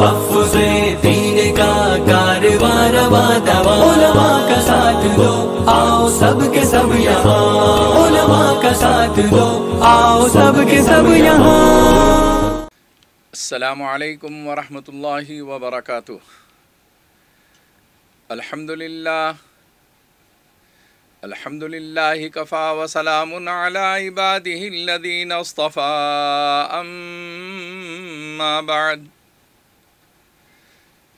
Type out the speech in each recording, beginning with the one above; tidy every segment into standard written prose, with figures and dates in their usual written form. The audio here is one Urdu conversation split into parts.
تحفظ دین کا کارواں رواں دواں، علماء کا ساتھ دو آؤ سب کے سب یہاں، علماء کا ساتھ دو آؤ سب کے سب یہاں۔ السلام علیکم ورحمۃ اللہ وبرکاتہ۔ الحمد للہ کفا وسلام علی عبادہ الذین اصطفى، اما بعد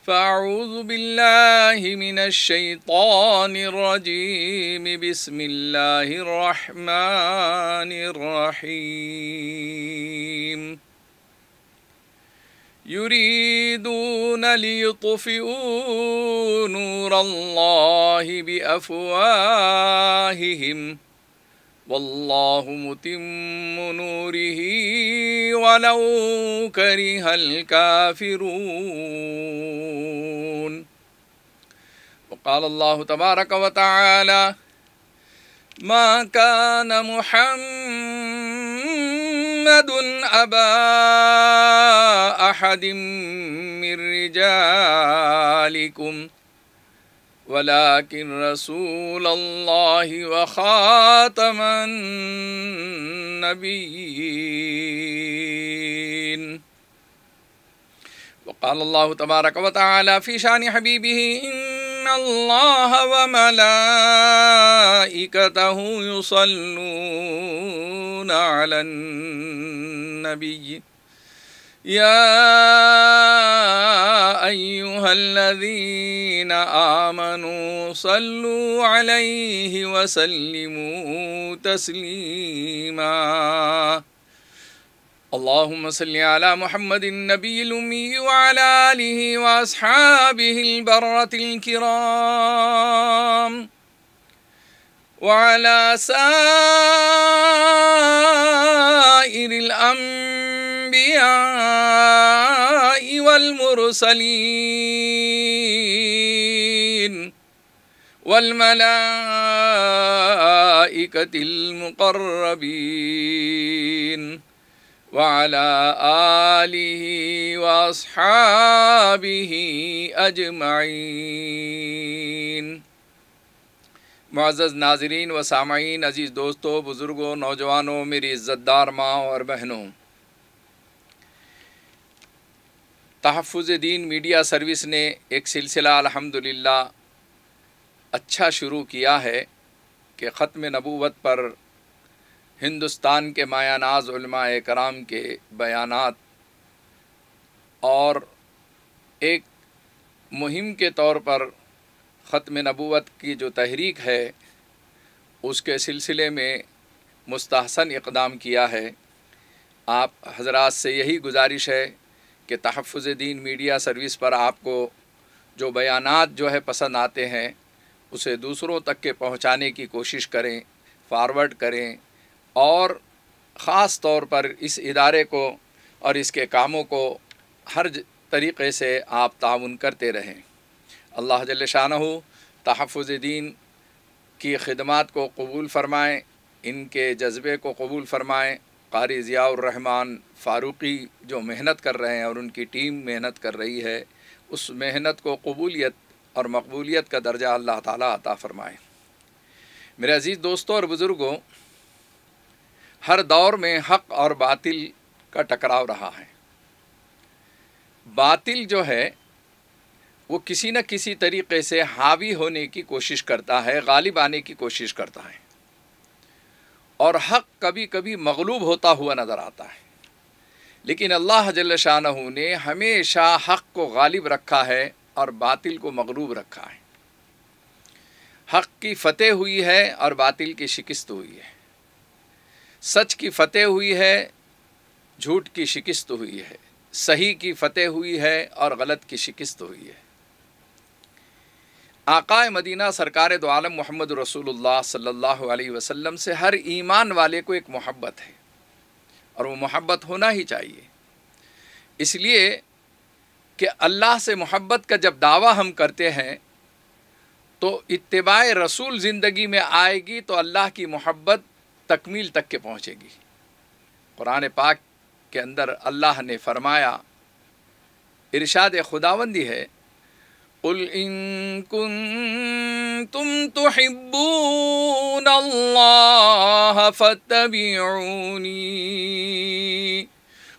فاعوذ باللہ من الشیطان الرجیم، بسم اللہ الرحمن الرحیم۔ يريدون ليطفئوا نور الله بأفواههم والله متم نوره ولو كره الكافرون۔ وقال الله تبارك وتعالى: ما كان محمد أبا أحد من رجالكم ولكن رسول الله وخاتم النبيين۔ وقال الله تبارك وتعالى في شان حبيبه: إن الله وملائكته يصلون على النبي يا أيها الذين آمنوا صلوا عليه وسلموا تسليما۔ اللهم صل على محمد النبي الأمي وعلى آله وأصحابه البررة الكرام وعلى سائر الأنبياء والمرسلين والملائكة المقربين وعلى آله وأصحابه أجمعين۔ معزز ناظرین و سامعین، عزیز دوستوں، بزرگوں، نوجوانوں، میری عزت دار ماں اور بہنوں، تحفظ دین میڈیا سروس نے ایک سلسلہ الحمدللہ اچھا شروع کیا ہے کہ ختم نبوت پر ہندوستان کے مایہ ناز علماء کرام کے بیانات اور ایک مہم کے طور پر ختم نبوت کی جو تحریک ہے اس کے سلسلے میں مستحسن اقدام کیا ہے۔ آپ حضرات سے یہی گزارش ہے کہ تحفظ دین میڈیا سروس پر آپ کو جو بیانات جو ہے پسند آتے ہیں اسے دوسروں تک کے پہنچانے کی کوشش کریں، فارورڈ کریں، اور خاص طور پر اس ادارے کو اور اس کے کاموں کو ہر طریقے سے آپ تعاون کرتے رہیں۔ اللہ جل شانہ تحفظ دین کی خدمات کو قبول فرمائیں، ان کے جذبے کو قبول فرمائیں۔ قاری ضیاء الرحمن فاروقی جو محنت کر رہے ہیں اور ان کی ٹیم محنت کر رہی ہے، اس محنت کو قبولیت اور مقبولیت کا درجہ اللہ تعالیٰ عطا فرمائیں۔ میرے عزیز دوستوں اور بزرگوں، ہر دور میں حق اور باطل کا ٹکراؤ رہا ہے۔ باطل جو ہے وہ کسی نہ کسی طریقے سے حاوی ہونے کی کوشش کرتا ہے، غالب آنے کی کوشش کرتا ہے، اور حق کبھی کبھی مغلوب ہوتا ہوا نظر آتا ہے، لیکن اللہ جل شانہ نے ہمیشہ حق کو غالب رکھا ہے اور باطل کو مغلوب رکھا ہے۔ حق کی فتح ہوئی ہے اور باطل کی شکست ہوئی ہے، سچ کی فتح ہوئی ہے، جھوٹ کی شکست ہوئی ہے، صحیح کی فتح ہوئی ہے اور غلط کی شکست ہوئی ہے۔ آقا مدینہ سرکار دو عالم محمد رسول اللہ صلی اللہ علیہ وسلم سے ہر ایمان والے کو ایک محبت ہے، اور وہ محبت ہونا ہی چاہیے، اس لیے کہ اللہ سے محبت کا جب دعویٰ ہم کرتے ہیں تو اتباع رسول زندگی میں آئے گی تو اللہ کی محبت تکمیل تک کے پہنچے گی۔ قرآن پاک کے اندر اللہ نے فرمایا ارشاد خداوندی ہے، قل ان کنتم تحبون اللہ فاتبعونی،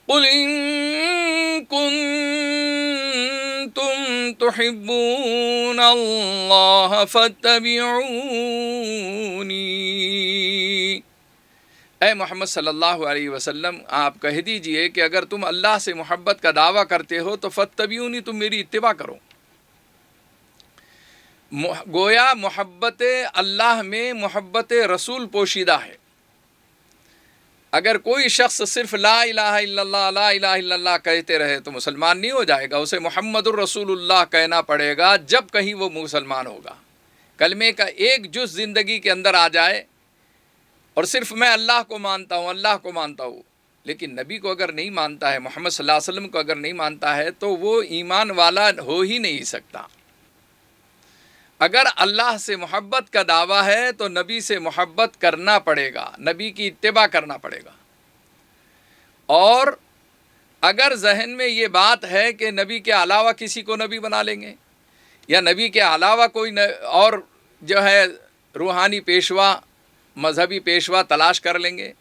قل ان کنتم تحبون اللہ فاتبعونی۔ اے محمد صلی اللہ علیہ وسلم، آپ کہہ دیجئے کہ اگر تم اللہ سے محبت کا دعویٰ کرتے ہو تو فاتبعونی، تم میری اتباع کرو۔ گویا محبت اللہ میں محبت رسول پوشیدہ ہے۔ اگر کوئی شخص صرف لا الہ الا اللہ لا الہ الا اللہ کہتے رہے تو مسلمان نہیں ہو جائے گا، اسے محمد الرسول اللہ کہنا پڑے گا جب کہیں وہ مسلمان ہوگا۔ کلمے کا ایک جز زندگی کے اندر آ جائے اور صرف میں اللہ کو مانتا ہوں، اللہ کو مانتا ہوں، لیکن نبی کو اگر نہیں مانتا ہے، محمد صلی اللہ علیہ وسلم کو اگر نہیں مانتا ہے تو وہ ایمان والا ہو ہی نہیں سکتا۔ اگر اللہ سے محبت کا دعویٰ ہے تو نبی سے محبت کرنا پڑے گا، نبی کی اتباع کرنا پڑے گا۔ اور اگر ذہن میں یہ بات ہے کہ نبی کے علاوہ کسی کو نبی بنا لیں گے یا نبی کے علاوہ کوئی اور جو ہے روحانی پیشوا، مذہبی پیشوا تلاش کر لیں گے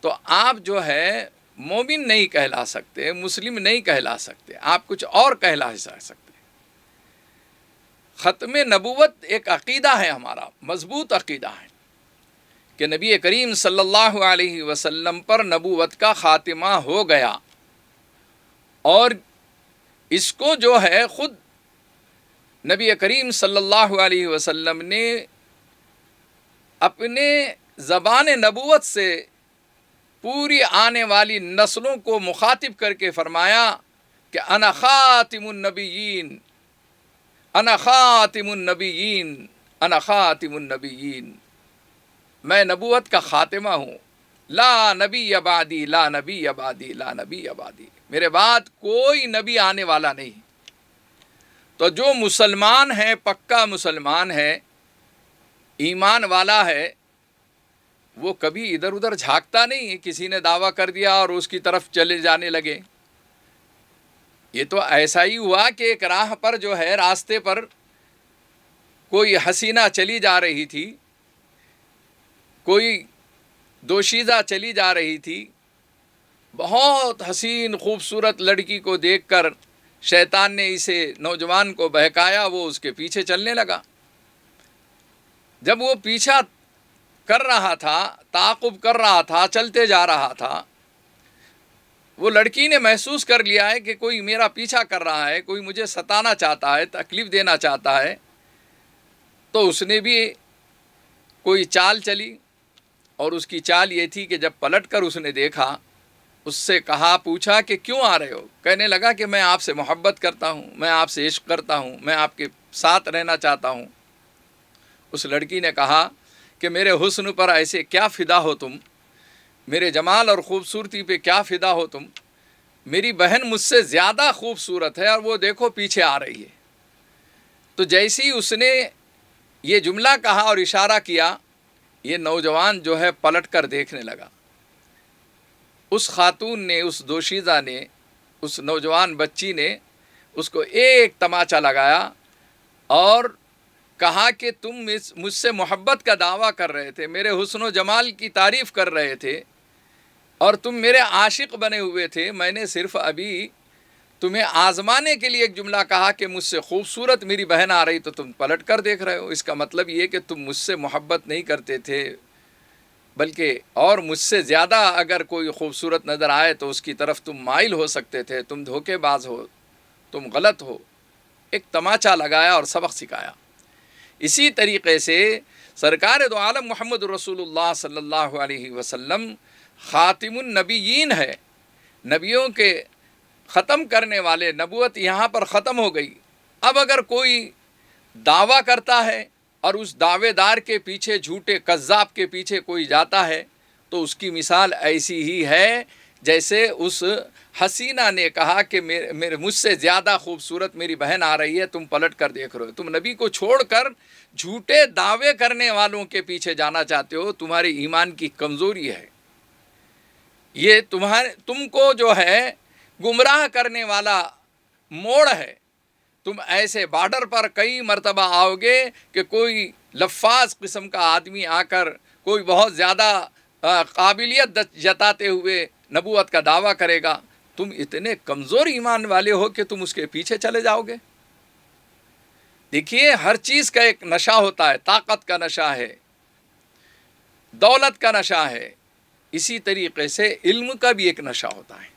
تو آپ جو ہے مومن نہیں کہلا سکتے، مسلم نہیں کہلا سکتے، آپ کچھ اور کہلا سکتے۔ ختم نبوت ایک عقیدہ ہے ہمارا، مضبوط عقیدہ ہے کہ نبی کریم صلی اللہ علیہ وسلم پر نبوت کا خاتمہ ہو گیا، اور اس کو جو ہے خود نبی کریم صلی اللہ علیہ وسلم نے اپنے زبان نبوت سے پوری آنے والی نسلوں کو مخاطب کر کے فرمایا کہ انا خاتم النبیین، انا خاتم النبیین، انا خاتم النبیین، میں نبوت کا خاتمہ ہوں، لا نبی بعدی، لا نبی بعدی، لا نبی بعدی، میرے بعد کوئی نبی آنے والا نہیں۔ تو جو مسلمان ہے، پکا مسلمان ہے، ایمان والا ہے، وہ کبھی ادھر ادھر جھانکتا نہیں ہے، کسی نے دعویٰ کر دیا اور اس کی طرف چلے جانے لگے۔ یہ تو ایسا ہی ہوا کہ ایک راہ پر جو ہے، راستے پر کوئی حسینہ چلی جا رہی تھی، کوئی دوشیزہ چلی جا رہی تھی، بہت حسین خوبصورت لڑکی کو دیکھ کر شیطان نے اسے نوجوان کو بہکایا، وہ اس کے پیچھے چلنے لگا۔ جب وہ پیچھا کر رہا تھا، تعاقب کر رہا تھا، چلتے جا رہا تھا، وہ لڑکی نے محسوس کر لیا ہے کہ کوئی میرا پیچھا کر رہا ہے، کوئی مجھے ستانا چاہتا ہے، تکلیف دینا چاہتا ہے، تو اس نے بھی کوئی چال چلی، اور اس کی چال یہ تھی کہ جب پلٹ کر اس نے دیکھا، اس سے کہا، پوچھا کہ کیوں آ رہے ہو؟ کہنے لگا کہ میں آپ سے محبت کرتا ہوں، میں آپ سے عشق کرتا ہوں، میں آپ کے ساتھ رہنا چاہتا ہوں۔ اس لڑکی نے کہا کہ میرے حسن پر ایسے کیا فدا ہو تم، میرے جمال اور خوبصورتی پہ کیا فدا ہو تم؟ میری بہن مجھ سے زیادہ خوبصورت ہے اور وہ دیکھو پیچھے آ رہی ہے۔ تو جیسے ہی اس نے یہ جملہ کہا اور اشارہ کیا، یہ نوجوان جو ہے پلٹ کر دیکھنے لگا۔ اس خاتون نے، اس دوشیزہ نے، اس نوجوان بچی نے اس کو ایک تماچا لگایا اور کہا کہ تم مجھ سے محبت کا دعویٰ کر رہے تھے، میرے حسن و جمال کی تعریف کر رہے تھے اور تم میرے عاشق بنے ہوئے تھے، میں نے صرف ابھی تمہیں آزمانے کے لیے ایک جملہ کہا کہ مجھ سے خوبصورت میری بہن آ رہی تو تم پلٹ کر دیکھ رہے ہو۔ اس کا مطلب یہ کہ تم مجھ سے محبت نہیں کرتے تھے، بلکہ اور مجھ سے زیادہ اگر کوئی خوبصورت نظر آئے تو اس کی طرف تم مائل ہو سکتے تھے، تم دھوکے باز ہو، تم غلط ہو۔ ایک تماچا لگایا اور سبق سکھایا۔ اسی طریقے سے سرکار دو عالم محمد رسول اللہ صلی اللہ علیہ وسلم خاتم النبیین ہے، نبیوں کے ختم کرنے والے، نبوت یہاں پر ختم ہو گئی۔ اب اگر کوئی دعویٰ کرتا ہے اور اس دعوے دار کے پیچھے، جھوٹے کذاب کے پیچھے کوئی جاتا ہے تو اس کی مثال ایسی ہی ہے جیسے اس حسینہ نے کہا کہ مجھ سے زیادہ خوبصورت میری بہن آ رہی ہے، تم پلٹ کر دیکھ رہے ہو۔ تم نبی کو چھوڑ کر جھوٹے دعوے کرنے والوں کے پیچھے جانا چاہتے ہو، تمہاری ایمان کی کمزوری ہے۔ یہ تم کو جو ہے گمراہ کرنے والا موڑ ہے. تم ایسے بارڈر پر کئی مرتبہ آؤ گے کہ کوئی لفاظ قسم کا آدمی آ کر کوئی بہت زیادہ قابلیت جتاتے ہوئے نبوت کا دعویٰ کرے گا. تم اتنے کمزور ایمان والے ہو کہ تم اس کے پیچھے چلے جاؤ گے. دیکھیے ہر چیز کا ایک نشہ ہوتا ہے. طاقت کا نشہ ہے, دولت کا نشہ ہے, اسی طریقے سے علم کا بھی ایک نشہ ہوتا ہے.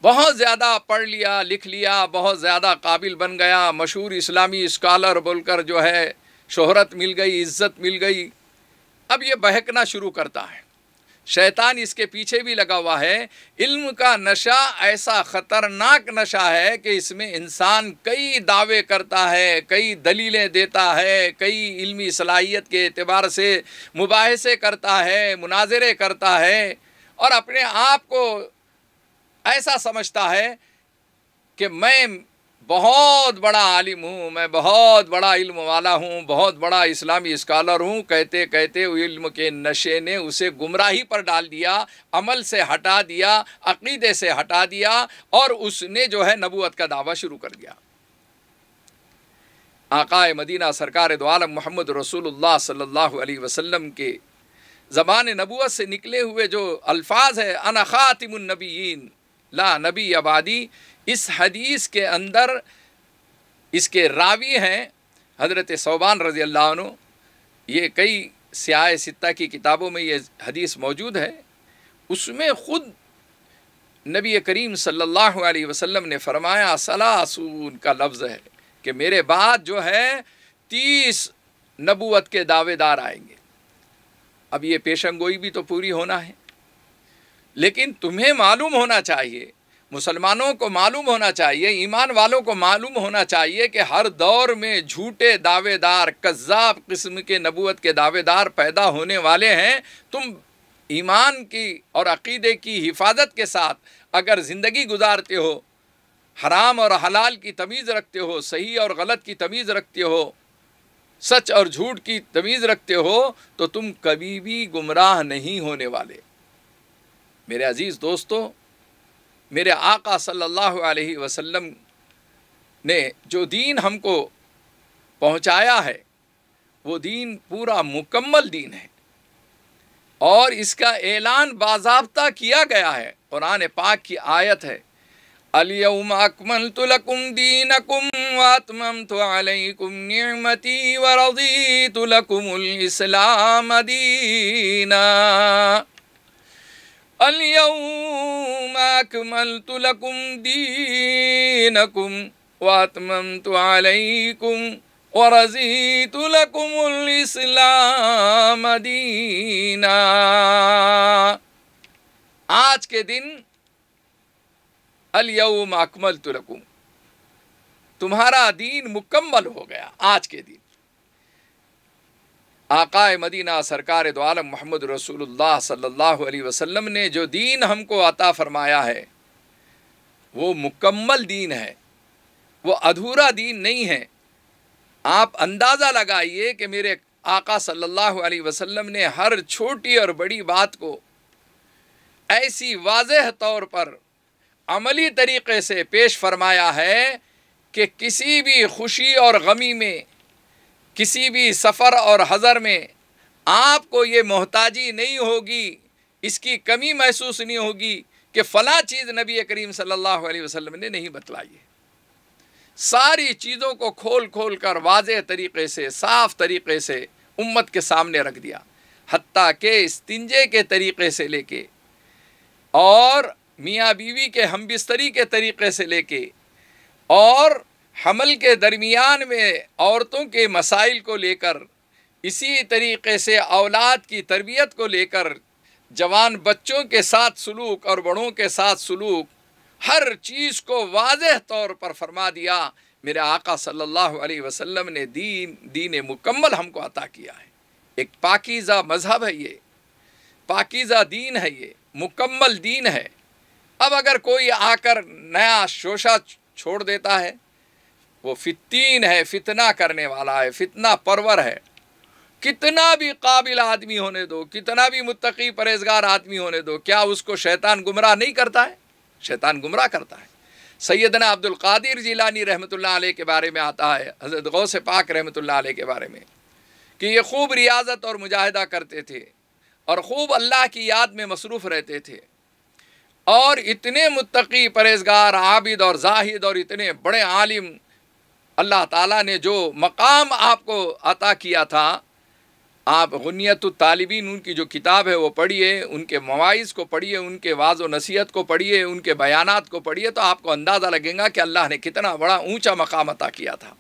بہت زیادہ پڑھ لیا لکھ لیا, بہت زیادہ قابل بن گیا, مشہور اسلامی اسکالر بول کر جو ہے شہرت مل گئی, عزت مل گئی, اب یہ بہکنا شروع کرتا ہے. شیطان اس کے پیچھے بھی لگا ہوا ہے. علم کا نشہ ایسا خطرناک نشہ ہے کہ اس میں انسان کئی دعوے کرتا ہے, کئی دلیلیں دیتا ہے, کئی علمی صلاحیت کے اعتبار سے مباحثے کرتا ہے, مناظرے کرتا ہے, اور اپنے آپ کو ایسا سمجھتا ہے کہ میں بہت بڑا عالم ہوں, میں بہت بڑا علم والا ہوں, بہت بڑا اسلامی اسکالر ہوں. کہتے کہتے علم کے نشے نے اسے گمراہی پر ڈال دیا, عمل سے ہٹا دیا, عقیدے سے ہٹا دیا, اور اس نے جو ہے نبوت کا دعویٰ شروع کر دیا. آقا مدینہ سرکار دو عالم محمد رسول اللہ صلی اللہ علیہ وسلم کے زبان نبوت سے نکلے ہوئے جو الفاظ ہے, انا خاتم النبیین لا نبی بعدی, اس حدیث کے اندر اس کے راوی ہیں حضرت ثوبان رضی اللہ عنہ. یہ کئی سیاہ ستہ کی کتابوں میں یہ حدیث موجود ہے. اس میں خود نبی کریم صلی اللہ علیہ وسلم نے فرمایا ثلاثون کا لفظ ہے کہ میرے بعد جو ہے 30 نبوت کے دعوے دار آئیں گے. اب یہ پیشن گوئی بھی تو پوری ہونا ہے, لیکن تمہیں معلوم ہونا چاہیے, مسلمانوں کو معلوم ہونا چاہیے, ایمان والوں کو معلوم ہونا چاہیے کہ ہر دور میں جھوٹے دعوے دار, کذاب قسم کے نبوت کے دعوے دار پیدا ہونے والے ہیں. تم ایمان کی اور عقیدے کی حفاظت کے ساتھ اگر زندگی گزارتے ہو, حرام اور حلال کی تمیز رکھتے ہو, صحیح اور غلط کی تمیز رکھتے ہو, سچ اور جھوٹ کی تمیز رکھتے ہو, تو تم کبھی بھی گمراہ نہیں ہونے والے. میرے عزیز دوستو, میرے آقا صلی اللہ علیہ وسلم نے جو دین ہم کو پہنچایا ہے وہ دین پورا مکمل دین ہے, اور اس کا اعلان باضابطہ کیا گیا ہے. قرآن پاک کی آیت ہے, الیوم اکملت لکم دینکم واتممت علیکم نعمتی ورضیت لکم الاسلام دینا. اليوم اکملت لکم دینکم واتممت علیکم ورضیت لکم الاسلام دینا. آج کے دن الیوم اکملت لکم, تمہارا دین مکمل ہو گیا. آج کے دن آقا مدینہ سرکار دو عالم محمد رسول اللہ صلی اللہ علیہ وسلم نے جو دین ہم کو عطا فرمایا ہے وہ مکمل دین ہے, وہ ادھورا دین نہیں ہے. آپ اندازہ لگائیے کہ میرے آقا صلی اللہ علیہ وسلم نے ہر چھوٹی اور بڑی بات کو ایسی واضح طور پر عملی طریقے سے پیش فرمایا ہے کہ کسی بھی خوشی اور غمی میں, کسی بھی سفر اور حضر میں آپ کو یہ محتاجی نہیں ہوگی, اس کی کمی محسوس نہیں ہوگی کہ فلاں چیز نبی کریم صلی اللہ علیہ وسلم نے نہیں بتلائی ہے. ساری چیزوں کو کھول کھول کر واضح طریقے سے, صاف طریقے سے امت کے سامنے رکھ دیا, حتیٰ کہ استنجے کے طریقے سے لے کے اور میاں بیوی کے ہم بستری کے طریقے سے لے کے اور حمل کے درمیان میں عورتوں کے مسائل کو لے کر, اسی طریقے سے اولاد کی تربیت کو لے کر, جوان بچوں کے ساتھ سلوک اور بڑوں کے ساتھ سلوک, ہر چیز کو واضح طور پر فرما دیا. میرے آقا صلی اللہ علیہ وسلم نے دین مکمل ہم کو عطا کیا ہے. ایک پاکیزہ مذہب ہے, یہ پاکیزہ دین ہے, یہ مکمل دین ہے. اب اگر کوئی آ کر نیا شوشہ چھوڑ دیتا ہے, وہ فتین ہے, فتنہ کرنے والا ہے, فتنہ پرور ہے. کتنا بھی قابل آدمی ہونے دو, کتنا بھی متقی پرہیزگار آدمی ہونے دو, کیا اس کو شیطان گمراہ نہیں کرتا ہے؟ شیطان گمراہ کرتا ہے. سیدنا عبد القادر جیلانی رحمۃ اللہ علیہ کے بارے میں آتا ہے، حضرت غوث پاک رحمۃ اللہ علیہ کے بارے میں، کہ یہ خوب ریاضت اور مجاہدہ کرتے تھے اور خوب اللہ کی یاد میں مصروف رہتے تھے، اور اتنے متقی، پرہیزگار، عابد اور زاہد اور اتنے بڑے عالم، اللہ تعالیٰ نے جو مقام آپ کو عطا کیا تھا، آپ غنیت الطالبین ان کی جو کتاب ہے وہ پڑھیے، ان کے مواعظ کو پڑھیے، ان کے واعظ و نصیحت کو پڑھیے، ان کے بیانات کو پڑھیے، تو آپ کو اندازہ لگے گا کہ اللہ نے کتنا بڑا اونچا مقام عطا کیا تھا۔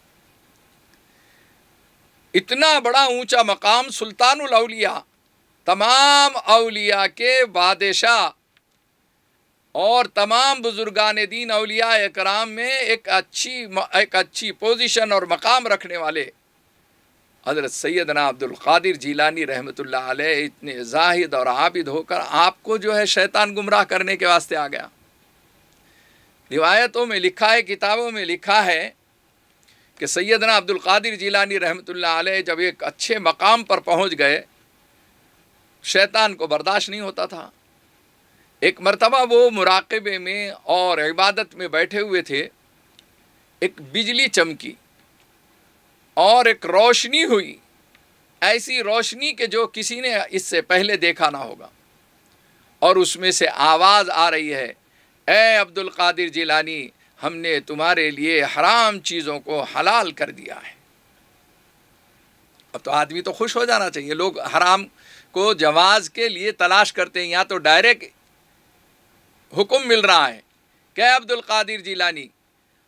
اتنا بڑا اونچا مقام، سلطان الاولیاء، تمام اولیاء کے بادشاہ اور تمام بزرگان دین اولیاء اکرام میں ایک اچھی پوزیشن اور مقام رکھنے والے حضرت سیدنا عبد القادر جیلانی رحمۃ اللہ علیہ اتنے زاہد اور عابد ہو کر آپ کو جو ہے شیطان گمراہ کرنے کے واسطے آ گیا۔ روایتوں میں لکھا ہے، کتابوں میں لکھا ہے کہ سیدنا عبد القادر جیلانی رحمۃ اللہ علیہ جب ایک اچھے مقام پر پہنچ گئے، شیطان کو برداشت نہیں ہوتا تھا۔ ایک مرتبہ وہ مراقبے میں اور عبادت میں بیٹھے ہوئے تھے، ایک بجلی چمکی اور ایک روشنی ہوئی، ایسی روشنی کہ جو کسی نے اس سے پہلے دیکھا نہ ہوگا، اور اس میں سے آواز آ رہی ہے، اے عبد القادر جیلانی، ہم نے تمہارے لیے حرام چیزوں کو حلال کر دیا ہے۔ اب تو آدمی تو خوش ہو جانا چاہیے، لوگ حرام کو جواز کے لیے تلاش کرتے ہیں، یا تو ڈائریکٹ حکم مل رہا ہے کہ اے عبد القادر جیلانی،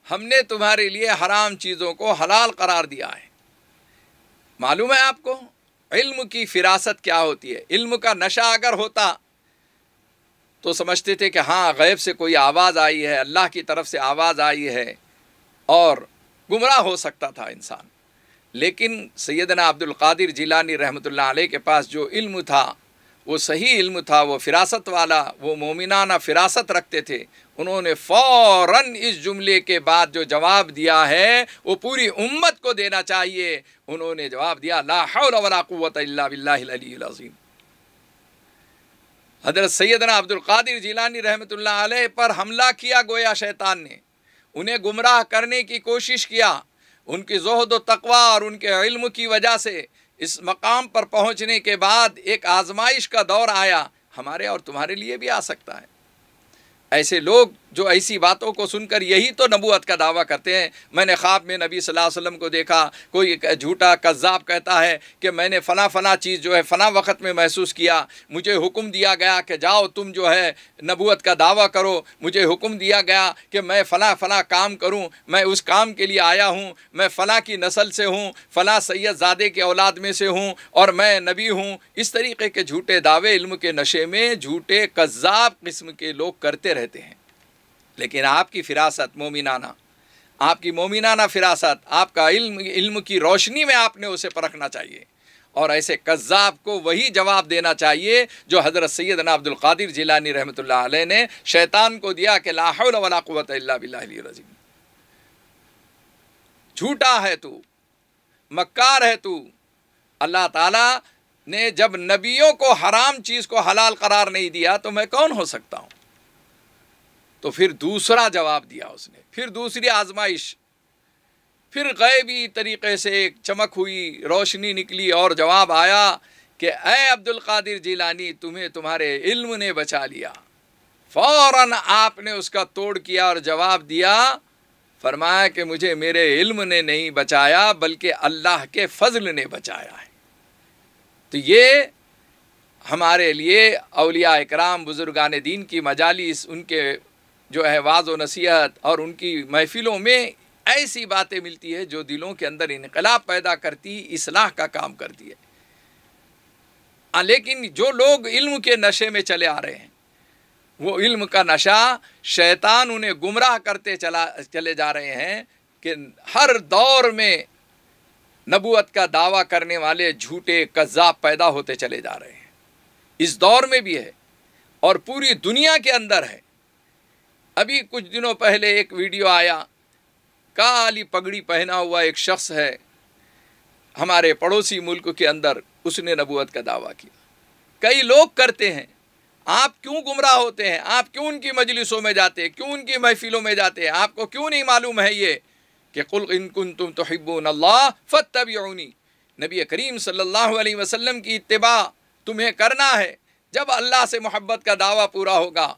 ہم نے تمہارے لیے حرام چیزوں کو حلال قرار دیا ہے۔ معلوم ہے آپ کو علم کی فراست کیا ہوتی ہے؟ علم کا نشہ اگر ہوتا تو سمجھتے تھے کہ ہاں غیب سے کوئی آواز آئی ہے، اللہ کی طرف سے آواز آئی ہے، اور گمراہ ہو سکتا تھا انسان۔ لیکن سیدنا عبد القادر جیلانی رحمۃ اللہ علیہ کے پاس جو علم تھا وہ صحیح علم تھا، وہ فراست والا، وہ مومنانہ فراست رکھتے تھے۔ انہوں نے فوراً اس جملے کے بعد جو جواب دیا ہے وہ پوری امت کو دینا چاہیے۔ انہوں نے جواب دیا، لا حول ولا قوت الا باللہ العلی العظیم۔ حضرت سیدنا عبد القادر جیلانی رحمۃ اللہ علیہ پر حملہ کیا گویا شیطان نے، انہیں گمراہ کرنے کی کوشش کیا۔ ان کی زہد و تقوی اور ان کے علم کی وجہ سے اس مقام پر پہنچنے کے بعد ایک آزمائش کا دور آیا، ہمارے اور تمہارے لیے بھی آ سکتا ہے۔ ایسے لوگ جو ایسی باتوں کو سن کر یہی تو نبوت کا دعویٰ کرتے ہیں۔ میں نے خواب میں نبی صلی اللہ علیہ وسلم کو دیکھا، کوئی جھوٹا کذاب کہتا ہے کہ میں نے فلاں چیز جو ہے فلاں وقت میں محسوس کیا، مجھے حکم دیا گیا کہ جاؤ تم جو ہے نبوت کا دعویٰ کرو، مجھے حکم دیا گیا کہ میں فلاں کام کروں، میں اس کام کے لیے آیا ہوں، میں فلاں کی نسل سے ہوں، فلاں سید زادے کے اولاد میں سے ہوں، اور میں نبی ہوں۔ اس طریقے کے جھوٹے دعوے علم کے نشے میں جھوٹے کذاب قسم کے لوگ کرتے رہتے ہیں۔ لیکن آپ کی فراست مومنانہ، آپ کی مومنانہ فراست، آپ کا علم کی روشنی میں آپ نے اسے پرکھنا چاہیے، اور ایسے کذاب کو وہی جواب دینا چاہیے جو حضرت سیدنا عبد القادر جیلانی رحمۃ اللہ علیہ نے شیطان کو دیا کہ لا حول ولا قوت الا باللہ العلی العظیم۔ جھوٹا ہے تو، مکار ہے تو۔ اللہ تعالیٰ نے جب نبیوں کو حرام چیز کو حلال قرار نہیں دیا تو میں کون ہو سکتا ہوں؟ تو پھر دوسرا جواب دیا اس نے، پھر دوسری آزمائش، پھر غیبی طریقے سے ایک چمک ہوئی، روشنی نکلی اور جواب آیا کہ اے عبد القادر جیلانی، تمہیں تمہارے علم نے بچا لیا۔ فوراً آپ نے اس کا توڑ کیا اور جواب دیا، فرمایا کہ مجھے میرے علم نے نہیں بچایا بلکہ اللہ کے فضل نے بچایا ہے۔ تو یہ ہمارے لیے اولیاء اکرام، بزرگان دین کی مجالس، ان کے جو ہے واعظ و نصیحت اور ان کی محفلوں میں ایسی باتیں ملتی ہے جو دلوں کے اندر انقلاب پیدا کرتی، اصلاح کا کام کرتی ہے۔ لیکن جو لوگ علم کے نشے میں چلے آ رہے ہیں، وہ علم کا نشہ شیطان انہیں گمراہ کرتے چلے جا رہے ہیں کہ ہر دور میں نبوت کا دعویٰ کرنے والے جھوٹے کذاب پیدا ہوتے چلے جا رہے ہیں۔ اس دور میں بھی ہے اور پوری دنیا کے اندر ہے۔ ابھی کچھ دنوں پہلے ایک ویڈیو آیا، کالی پگڑی پہنا ہوا ایک شخص ہے ہمارے پڑوسی ملک کے اندر، اس نے نبوت کا دعویٰ کیا۔ کئی لوگ کرتے ہیں آپ کیوں گمراہ ہوتے ہیں؟ آپ کیوں ان کی مجلسوں میں جاتے ہیں؟ کیوں ان کی محفلوں میں جاتے ہیں؟ آپ کو کیوں نہیں معلوم ہے یہ کہ قل ان کنتم تحبون اللہ فاتبعونی، نبی کریم صلی اللہ علیہ وسلم کی اتباع تمہیں کرنا ہے جب اللہ سے محبت کا دعویٰ پورا ہوگا،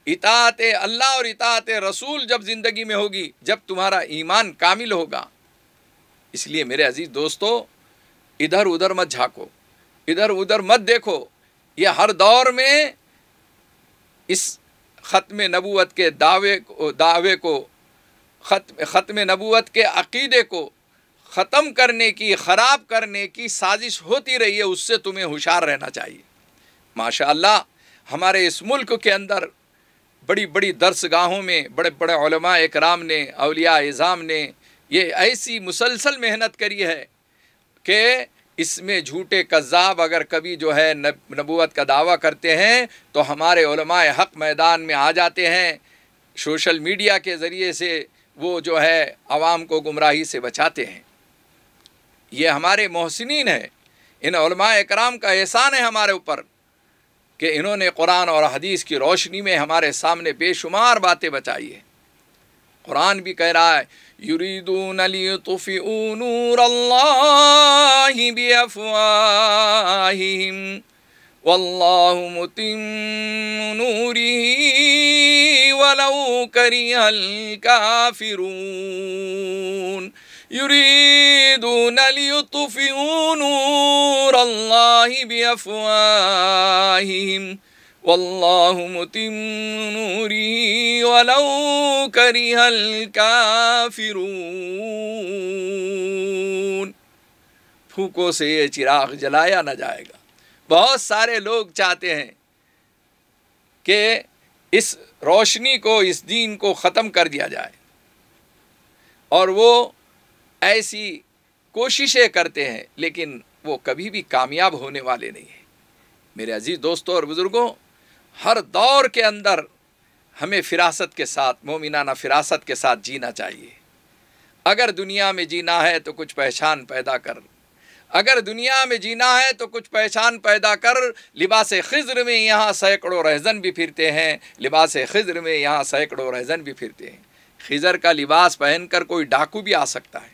اطاعت اللہ اور اطاعت رسول جب زندگی میں ہوگی، جب تمہارا ایمان کامل ہوگا۔ اس لیے میرے عزیز دوستو، ادھر ادھر مت جھانکو، ادھر ادھر مت دیکھو۔ یہ ہر دور میں اس ختم نبوت کے دعوے کو ختم نبوت کے عقیدے کو ختم کرنے کی، خراب کرنے کی سازش ہوتی رہی ہے، اس سے تمہیں ہوشیار رہنا چاہیے۔ ماشاءاللہ ہمارے اس ملک کے اندر بڑی بڑی درس گاہوں میں بڑے بڑے علماء اکرام نے، اولیاء اعظام نے یہ ایسی مسلسل محنت کری ہے کہ اس میں جھوٹے کذاب اگر کبھی جو ہے نبوت کا دعویٰ کرتے ہیں تو ہمارے علماء حق میدان میں آ جاتے ہیں، سوشل میڈیا کے ذریعے سے وہ جو ہے عوام کو گمراہی سے بچاتے ہیں۔ یہ ہمارے محسنین ہیں، ان علماء اکرام کا احسان ہے ہمارے اوپر کہ انہوں نے قرآن اور حدیث کی روشنی میں ہمارے سامنے بے شمار باتیں بچائی ہیں۔ قرآن بھی کہہ رہا ہے یریدون لیطفئوا نور اللہ بافواہہم واللہ متم نورہ ولو کرہ الکافرون۔ یریدون لیطفئوا نور اللہ بافواہہم واللہ متم نورہ ولو کرہ الکافرون۔ پھوکوں سے یہ چراغ جلایا نہ جائے گا۔ بہت سارے لوگ چاہتے ہیں کہ اس روشنی کو، اس دین کو ختم کر دیا جائے، اور وہ ایسی کوششیں کرتے ہیں، لیکن وہ کبھی بھی کامیاب ہونے والے نہیں ہیں۔ میرے عزیز دوستوں اور بزرگوں، ہر دور کے اندر ہمیں فراست کے ساتھ، مومنانہ فراست کے ساتھ جینا چاہیے۔ اگر دنیا میں جینا ہے تو کچھ پہچان پیدا کر، اگر دنیا میں جینا ہے تو کچھ پہچان پیدا کر۔ لباس خضر میں یہاں سینکڑوں رہزن بھی پھرتے ہیں، لباس خضر میں یہاں سینکڑوں رہزن بھی پھرتے ہیں۔ خضر کا لباس پہن کر کوئی ڈاکو بھی آ سکتا ہے،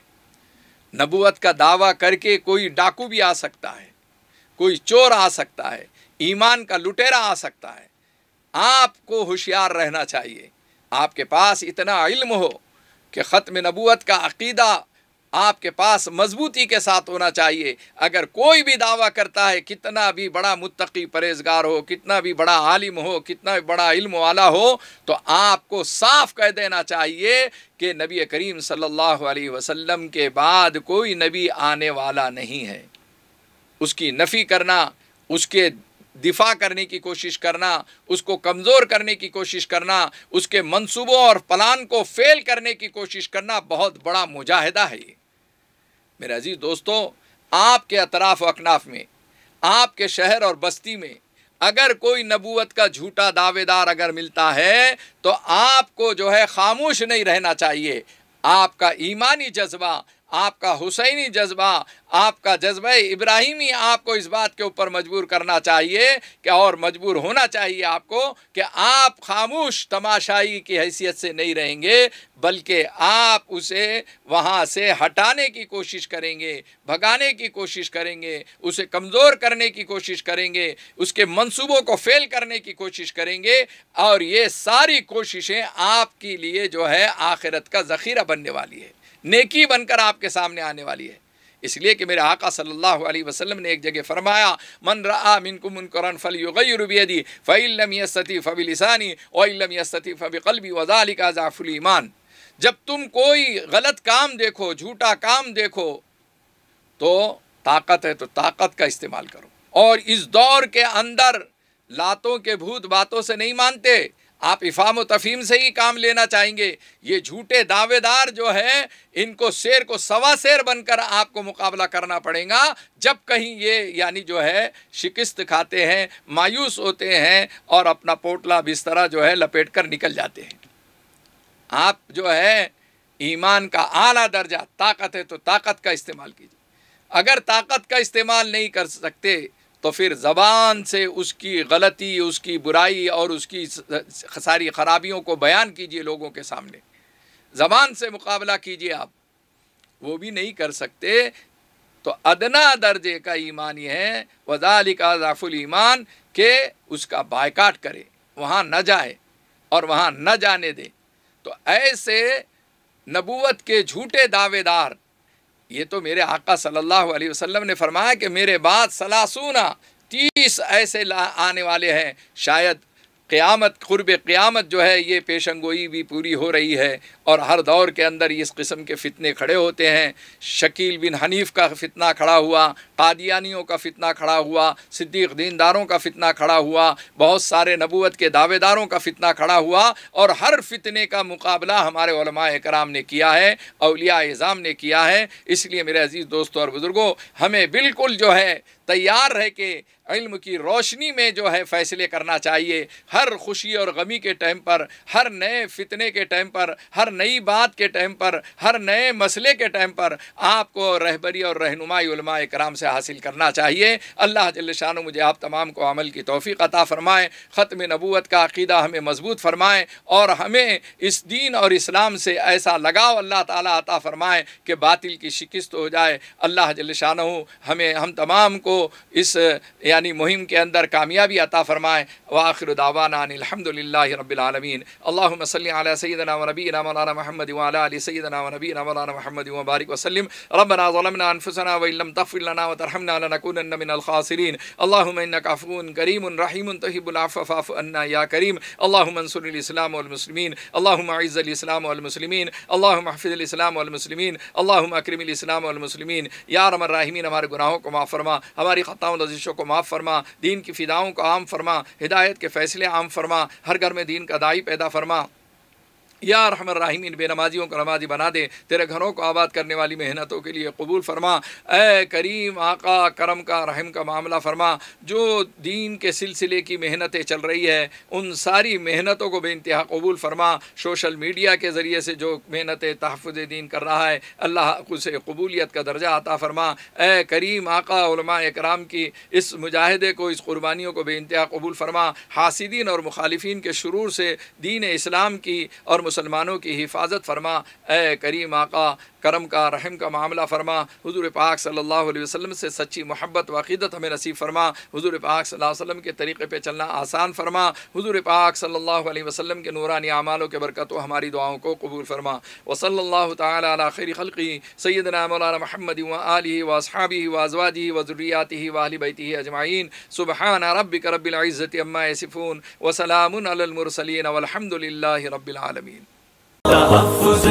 نبوت کا دعویٰ کر کے کوئی ڈاکو بھی آ سکتا ہے، کوئی چور آ سکتا ہے، ایمان کا لٹیرا آ سکتا ہے۔ آپ کو ہوشیار رہنا چاہیے۔ آپ کے پاس اتنا علم ہو کہ ختم نبوت کا عقیدہ آپ کے پاس مضبوطی کے ساتھ ہونا چاہیے۔ اگر کوئی بھی دعویٰ کرتا ہے، کتنا بھی بڑا متقی پرہیزگار ہو، کتنا بھی بڑا عالم ہو، کتنا بھی بڑا علم والا ہو، تو آپ کو صاف کہہ دینا چاہیے کہ نبی کریم صلی اللہ علیہ وسلم کے بعد کوئی نبی آنے والا نہیں ہے۔ اس کی نفی کرنا، اس کے دفاع کرنے کی کوشش کرنا، اس کو کمزور کرنے کی کوشش کرنا، اس کے منصوبوں اور پلان کو فیل کرنے کی کوشش کرنا بہت بڑا مجاہدہ ہے۔ یہ میرے عزیز دوستو، آپ کے اطراف و اکناف میں، آپ کے شہر اور بستی میں اگر کوئی نبوت کا جھوٹا دعوے دار اگر ملتا ہے تو آپ کو جو ہے خاموش نہیں رہنا چاہیے۔ آپ کا ایمانی جذبہ، آپ کا حسینی جذبہ، آپ کا جذبہ ابراہیمی آپ کو اس بات کے اوپر مجبور کرنا چاہیے کہ، اور مجبور ہونا چاہیے آپ کو کہ آپ خاموش تماشائی کی حیثیت سے نہیں رہیں گے، بلکہ آپ اسے وہاں سے ہٹانے کی کوشش کریں گے، بھگانے کی کوشش کریں گے، اسے کمزور کرنے کی کوشش کریں گے، اس کے منصوبوں کو فیل کرنے کی کوشش کریں گے، اور یہ ساری کوششیں آپ کے لیے جو ہے آخرت کا ذخیرہ بننے والی ہے، نیکی بن کر آپ کے سامنے آنے والی ہے۔ اس لیے کہ میرے آقا صلی اللہ علیہ وسلم نے ایک جگہ فرمایا، من رآ منکم منکرا فلیغیر بیدی فإن لم یستطع فبلسانی وإن لم یستطع فبقلبی وذلک ضعف الایمان۔ جب تم کوئی غلط کام دیکھو، جھوٹا کام دیکھو، تو طاقت ہے تو طاقت کا استعمال کرو۔ اور اس دور کے اندر لاتوں کے بھوت باتوں سے نہیں مانتے، آپ افہام و تفہیم سے ہی کام لینا چاہیں گے۔ یہ جھوٹے دعوے دار جو ہے، ان کو شیر کو سوا شیر بن کر آپ کو مقابلہ کرنا پڑے گا۔ جب کہیں یہ یعنی جو ہے شکست کھاتے ہیں، مایوس ہوتے ہیں، اور اپنا پوٹلا بسترا جو ہے لپیٹ کر نکل جاتے ہیں۔ آپ جو ہے ایمان کا اعلیٰ درجہ، طاقت ہے تو طاقت کا استعمال کیجیے۔ اگر طاقت کا استعمال نہیں کر سکتے تو پھر زبان سے اس کی غلطی، اس کی برائی اور اس کی ساری خرابیوں کو بیان کیجئے لوگوں کے سامنے، زبان سے مقابلہ کیجئے آپ، وہ بھی نہیں کر سکتے تو ادنا درجے کا ایمان یہ ہے وذالک اضعف الایمان کہ اس کا بائیکاٹ کرے، وہاں نہ جائے اور وہاں نہ جانے دے۔ تو ایسے نبوت کے جھوٹے دعوے دار، یہ تو میرے آقا صلی اللہ علیہ وسلم نے فرمایا کہ میرے بعد 30 ایسے آنے والے ہیں، شاید قیامت، قرب قیامت جو ہے یہ پیشنگوئی بھی پوری ہو رہی ہے، اور ہر دور کے اندر اس قسم کے فتنے کھڑے ہوتے ہیں۔ شکیل بن حنیف کا فتنہ کھڑا ہوا، قادیانیوں کا فتنہ کھڑا ہوا، صدیق دینداروں کا فتنہ کھڑا ہوا، بہت سارے نبوت کے دعوے داروں کا فتنہ کھڑا ہوا، اور ہر فتنے کا مقابلہ ہمارے علماء کرام نے کیا ہے، اولیاء اعظام نے کیا ہے۔ اس لیے میرے عزیز دوستوں اور بزرگوں، ہمیں بالکل جو ہے تیار ہے کہ علم کی روشنی میں جو ہے فیصلے کرنا چاہیے۔ ہر خوشی اور غمی کے ٹائم پر، ہر نئے فتنے کے ٹائم پر، ہر نئی بات کے ٹائم پر، ہر نئے مسئلے کے ٹائم پر آپ کو رہبری اور رہنمائی علماء کرام سے حاصل کرنا چاہیے۔ اللہ جل شانہ مجھے آپ تمام کو عمل کی توفیق عطا فرمائے، ختم نبوت کا عقیدہ ہمیں مضبوط فرمائے، اور ہمیں اس دین اور اسلام سے ایسا لگاؤ اللہ تعالیٰ عطا فرمائے کہ باطل کی شکست ہو جائے۔ اللہ جل شانہ ہم تمام کو اس یعنی مہم کے اندر کامیابی عطا فرمائے۔ وآخر دعوانا ان الحمدللہ رب العالمین۔ اللہم صلی علی سیدنا و نبینا مولانا محمد وعلی آل سیدنا و نبینا مولانا محمد وبارک وسلم۔ ربنا ظلمنا انفسنا وان لم تغفر لنا وترحمنا لنکونن من الخاسرین۔ اللہم انک عفو کریم رحیم تحب العفو فاعف عنا یا کریم۔ اللہم انصر الاسلام والمسلمین، اللہم اعز الاسلام والمسلمین، اللہم احفظ الاسلام والمسلمین، اللہم اکرم الاسلام والمسلمین۔ یا ارحم الراحمین، ہمارے گناہوں کو معاف فرما، ہماری خطاؤں لذیذوں کو معاف فرما، دین کی فداؤں کو عام فرما، ہدایت کے فیصلے عام فرما، ہر گھر میں دین کا داعی پیدا فرما۔ یا ارحم الراحمین، بے نمازیوں کو نمازی بنا دے، تیرے گھروں کو آباد کرنے والی محنتوں کے لیے قبول فرما۔ اے کریم آقا، کرم کا رحم کا معاملہ فرما۔ جو دین کے سلسلے کی محنتیں چل رہی ہے ان ساری محنتوں کو بے انتہا قبول فرما۔ سوشل میڈیا کے ذریعے سے جو محنتیں تحفظ دین کر رہا ہے اللہ اسے قبولیت کا درجہ عطا فرما۔ اے کریم آقا، علماء کرام کی اس مجاہدے کو، اس قربانیوں کو بے انتہا قبول فرما۔ حاسدین اور مخالفین کے شرور سے دین اسلام کی اور مسلمانوں کی حفاظت فرما۔ اے کریم آقا، کرم کا رحم کا معاملہ فرما۔ حضور پاک صلی اللہ علیہ وسلم سے سچی محبت و عقیدت ہمیں نصیب فرما۔ حضور پاک صلی اللہ علیہ وسلم کے طریقے پہ چلنا آسان فرما۔ حضور پاک صلی اللہ علیہ وسلم کے نورانی اعمالوں کے برکتوں ہماری دعاؤں کو قبول فرما۔ وصلی اللہ تعالی علی خیر خلقہ سیدنا مولانا محمد وآلہ واصحابہ وازواجہ وذریاتہ واہل بیتہ اجمعین۔ سبحان ربک رب العزۃ عما یصفون وسلام علی المرسلین والحمد للہ رب العالمین۔ تحفظ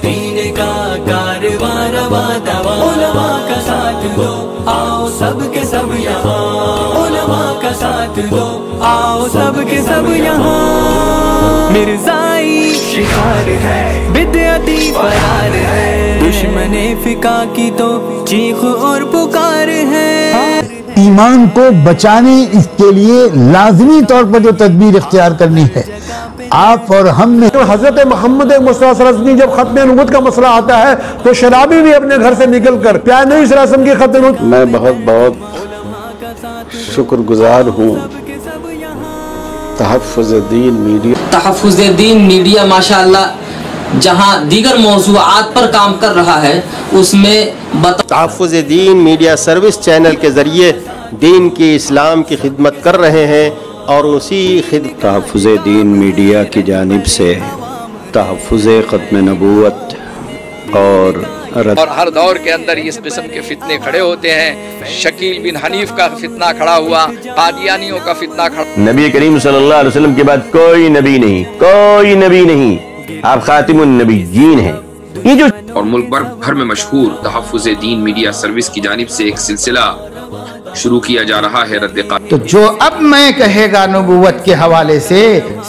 دین کا کارواں رواں دواں، علماء کا ساتھ دو آؤ سب کے سب یہاں، علماء کا ساتھ دو آؤ سب کے سب یہاں۔ مرزائی شکار ہے، بدعتی فرار ہے، دشمن فقہ کی تو چیخ اور پکار ہے۔ ایمان کو بچانے اس کے لیے لازمی طور پر جو تدبیر اختیار کرنی ہے آپ اور ہم نے۔ حضرت محمد مصطفیٰ صلی اللہ علیہ وسلم جب ختم نبوت کا مسئلہ آتا ہے تو شرابی بھی اپنے گھر سے نکل کر پیارے نبی صلی اللہ علیہ وسلم کی ختم نبوت۔ میں بہت شکر گزار ہوں تحفظ دین میڈیا۔ تحفظ دین میڈیا ماشاءاللہ جہاں دیگر موضوعات پر کام کر رہا ہے اس میں تحفظ دین میڈیا سروس چینل کے ذریعے دین کی اسلام کی خدمت کر رہے ہیں، اور اسی تحفظ دین میڈیا کی جانب سے تحفظ ختم نبوت اور ہر دور کے اندر اس قسم کے فتنے کھڑے ہوتے ہیں۔ شکیل بن حنیف کا فتنہ کھڑا ہوا، قادیانیوں کا فتنہ کھڑا۔ نبی کریم صلی اللہ علیہ وسلم کے بعد کوئی نبی نہیں، آپ خاتم النبیین ہیں۔ یہ جو اور ملک بھر میں مشہور تحفظ دین میڈیا سروس کی جانب سے ایک سلسلہ شروع کیا جا رہا ہے رد قاتل۔ تو جو اب میں کہے گا نبوت کے حوالے سے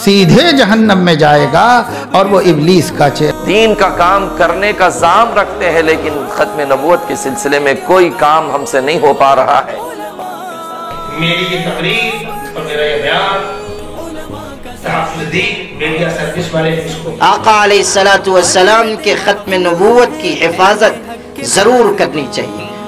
سیدھے جہنم میں جائے گا، اور وہ ابلیس کا چہرہ۔ دین کا کام کرنے کا زعم رکھتے ہیں لیکن ختم نبوت کے سلسلے میں کوئی کام ہم سے نہیں ہو پا رہا ہے۔ میری یہ تقریر اور میرا یہ بیان تحفظ دین میڈیا سروس والے آقا علیہ الصلوۃ والسلام کے ختم نبوت کی حفاظت ضرور کرنی چاہیے۔